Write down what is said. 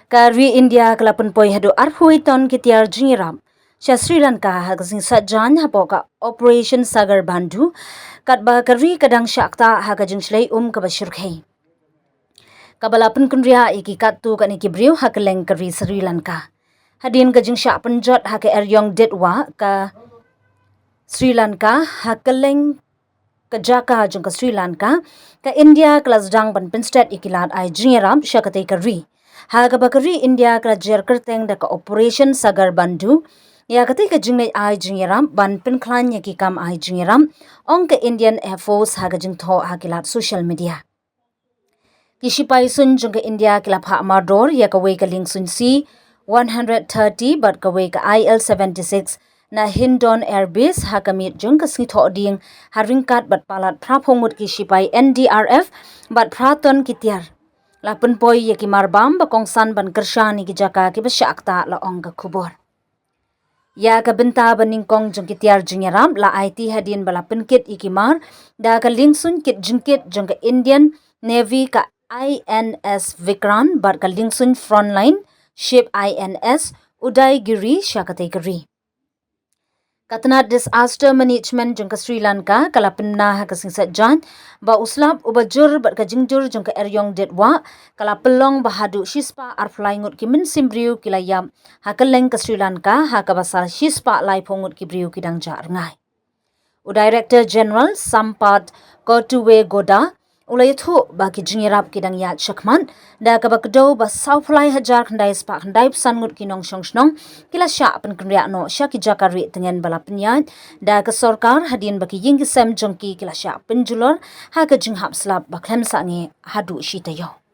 Kari India kelapun poi hadu arhui ton kitiar Jingiarap. Sri Lanka hagazing sajan hapoka Operation Sagar Bandhu katba kari kadang syakta hagajing shlei kabashurkhei. Kabalapun kunria iki katu kan iki briu hakeleng kari Sri Lanka. Hadin ka Jingshah penjot hake Eriong detwa ka Sri Lanka hakeleng ka Jaka jung ka Sri Lanka ka India kelasdang ban pinstet ikilat ai Jingiarap syakate kari. Haga bakari India ka jer kerteng da ka Operation Sagar Bandhu ya kate ka jingnai ai Jingiarap ban pinklan ya ki kam ai Jingiarap ong ka Indian Air Force haga jingtho hakilat social media. Kishipai sun jung ka India kilap ha Mardor ya ka wei ka ling sun si 130 but ka wei ka IL-76 na Hindon Airbase hakamit jung ka sngitho ding haringkat bat palat prapongmut kishipai NDRF bat praton kitiar. Lapun poi ya ki marbam bakongsan ban kershani ki jaka ki basyakta la ong ka kubor. Ya ka benta baningkong jung kitiar Jingiarap la IT hadin balapun kit ikimar da ka lingsun kit jungkit jung ka Indian Navy ka INS Vikran bat ka lingsun frontline ship INS Udaigiri syakategori. Katna disaster management jung ka Sri Lanka kalapun na hakasing satjan ba uslap ubajur bat ka jingjur jung ka Eriong detwa kalapelong bahadu shispa arflaingut ki min simbriu kilayam hakaleng ka Sri Lanka hakabasal shispa lai pongut ki briu kidang jar ngai. Director General Sampat Kotuwe Goda ulayathu bagi Jingiarap kidang yat syakman da kabakdo ba sauflai hajar khandai spa khandai sangut kinong shongshnong kila sya penkria no sya ki jakari tengen balapnyat da ka sarkar hadin baki yingisem jongki kila sya penjulor ha ka jinghap slap baklem sangi hadu shitayo.